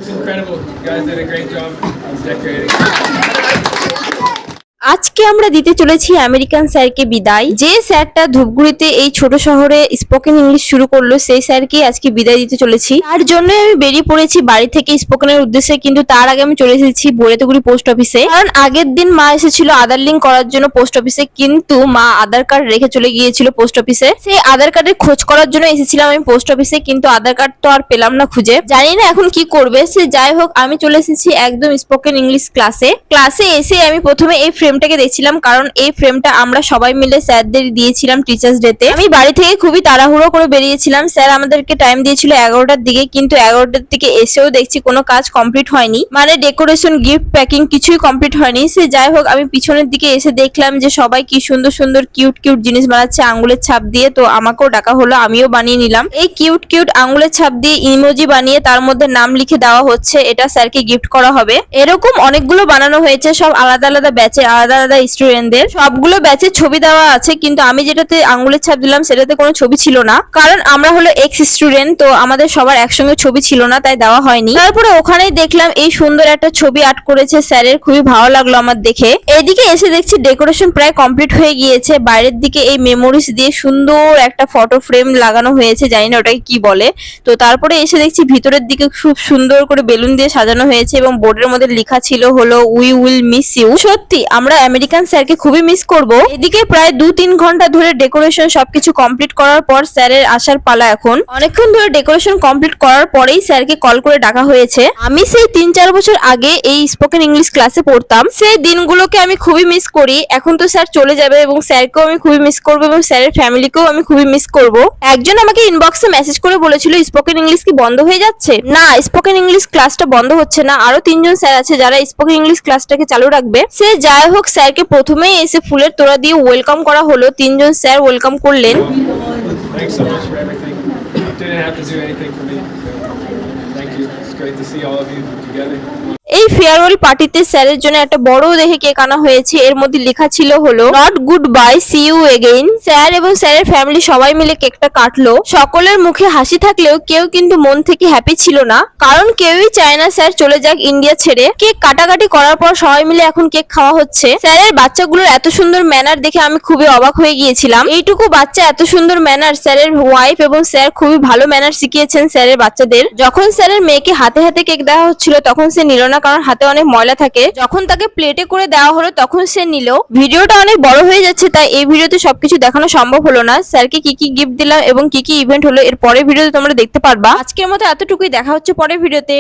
It's incredible. You guys did a great job decorating. আজকে আমরা দিতে চলেছি আমেরিকান স্যারকে বিদায়। যে স্যারটা ধূপগুড়িতে এই ছোট শহরে স্পোকেন ইংলিশ শুরু করলো, সেই স্যারকে আজকে বিদায় দিতে চলেছি। তার জন্য আমি বেরিয়ে পড়েছি বাড়ি থেকে স্পোকেনের উদ্দেশ্যে, কিন্তু তার আগে আমি চলে এসেছি বৈরাতগুড়ি পোস্ট অফিসে। কারণ আগের দিন মা এসেছিল আধার লিঙ্ক করার জন্য পোস্ট অফিসে, কিন্তু মা আধার কার্ড রেখে চলে গিয়েছিল পোস্ট অফিসে। সেই আধার কার্ডের খোঁজ করার জন্য এসেছিলাম আমি পোস্ট অফিসে, কিন্তু আধার কার্ড তো আর পেলাম না খুঁজে। জানি না এখন কি করবে সে। যাই হোক, আমি চলে এসেছি একদম স্পোকেন ইংলিশ ক্লাসে এসে আমি প্রথমে এই ফ্রেমটাকে দেখছিলাম, কারণ এই ফ্রেমটা আমরা সবাই মিলে স্যারদের দিয়েছিলাম টিচার্স ডে তে। আমি বাড়ি থেকে খুবই তাড়াহুড়ো করে বেরিয়েছিলাম। স্যার আমাদেরকে টাইম দিয়েছিল 11টার দিকে, কিন্তু 11টার দিকে এসেও দেখছি কোনো কাজ কমপ্লিট হয়নি, মানে ডেকোরেশন, গিফট প্যাকিং কিছুই কমপ্লিট হয়নি। সে যাই হোক, আমি পিছনের দিকে এসে দেখলাম যে সবাই কি সুন্দর সুন্দর কিউট কিউট জিনিস বানাচ্ছে আঙ্গুলের ছাপ দিয়ে। তো আমাকেও ডাকা হলো, আমিও বানিয়ে নিলাম। এই কিউট কিউট আঙ্গুলের ছাপ দিয়ে ইমোজি বানিয়ে তার মধ্যে নাম লিখে দেওয়া হচ্ছে, এটা স্যারকে গিফট করা হবে। এরকম অনেকগুলো বানানো হয়েছে, সব আলাদা আলাদা ব্যাচে, আলাদা আলাদা স্টুডেন্টদের। সবগুলো ব্যাচের ছবি দেওয়া আছে, কিন্তু আমি যেটাতে আঙ্গুলের ছাপ দিলাম সেটাতে কোনো ছবি ছিল না, কারণ আমরা হলো এক্স স্টুডেন্ট, তো আমাদের সবার একসঙ্গে ছবি ছিল না, তাই দেওয়া হয়নি। তারপরে ওখানেই দেখলাম এই সুন্দর একটা ছবি আর্ট করেছে স্যারের, খুবই ভালো লাগলো আমার দেখে। এদিকে এসে দেখছি ডেকোরেশন প্রায় কমপ্লিট হয়ে গিয়েছে। বাইরের দিকে এই মেমোরিজ দিয়ে সুন্দর একটা ফটো ফ্রেম লাগানো হয়েছে, জানি না ওটাকে কি বলে। তো তারপরে এসে দেখছি ভিতরের দিকে খুব সুন্দর করে বেলুন দিয়ে সাজানো হয়েছে এবং বোর্ডের মধ্যে লেখা ছিল হলো উই উইল মিস ইউ। সত্যি আমরা আমেরিকান স্যারকে খুবই মিস করব। এদিকে প্রায় 2-3 ঘন্টা ধরে ডেকোরেশন সবকিছু কমপ্লিট করার পর স্যারের আসার পালা। এখন অনেকক্ষণ ধরে ডেকোরেশন কমপ্লিট করার পরেই স্যারকে কল করে ডাকা হয়েছে। আমি সেই 3-4 বছর আগে এই স্পোকেন ইংলিশ ক্লাসে পড়তাম, সেই দিনগুলোকে আমি খুবই মিস করি। এখন তো স্যার চলে যাবে এবং স্যারকেও আমি খুবই মিস করবো এবং স্যারের ফ্যামিলিকেও আমি খুবই মিস করব। একজন আমাকে ইনবক্সে মেসেজ করে বলেছিল স্পোকেন ইংলিশ কি বন্ধ হয়ে যাচ্ছে? না, স্পোকেন ইংলিশ ক্লাসটা বন্ধ হচ্ছে না, আরো 3 জন স্যার আছে যারা স্পোকেন ইংলিশ ক্লাসটাকে চালু রাখবে। সে যাই হোক, স্যারকে প্রথমেই এসে ফুলের তোড়া দিয়ে ওয়েলকাম করা হলো। 3 জন স্যার ওয়েলকাম করলেন। Thanks so much for everything. Didn't have to do anything for me. Thank you. It's great to see all of you together. এই ফেয়ারওয়েল পার্টিতে স্যারের জন্য একটা বড় দেখে কেক আনা হয়েছে। এর মধ্যে লেখা ছিল হলো not good bye, see you again. Sir এবং স্যারের ফ্যামিলি সবাই মিলে কেকটা কাটলো। সকলের মুখে হাসি থাকলেও কেউ কিন্তু মন থেকে হ্যাপি ছিল না, কারণ কেউই চায় না স্যার চলে যাক ইন্ডিয়া ছেড়ে। কেক কাটাকাটি করার পর সবাই মিলে এখন কেক খাওয়া হচ্ছে। স্যারের বাচ্চাগুলোর এত সুন্দর ম্যানার দেখে আমি খুবই অবাক হয়ে গিয়েছিলাম। এইটুকু বাচ্চা এত সুন্দর ম্যানার, স্যারের ওয়াইফ এবং স্যার খুবই ভালো ম্যানার শিখিয়েছেন স্যারের বাচ্চাদের। যখন স্যারের মেয়েকে হাতে হাতে কেক দেওয়া হচ্ছিল তখন সে নিল না, কারণ হাতে অনেক ময়লা থাকে। যখন তাকে প্লেটে করে দেওয়া হলো তখন সে নিল। ভিডিওটা অনেক বড় হয়ে যাচ্ছে, তাই এই ভিডিওতে সবকিছু দেখানো সম্ভব হলো না। স্যারকে কি কি গিফট দিলাম এবং কি কি ইভেন্ট হলো এর পরের ভিডিওতে তোমরা দেখতে পারবা। আজকের মতো এতটুকুই, দেখা হচ্ছে পরের ভিডিওতে।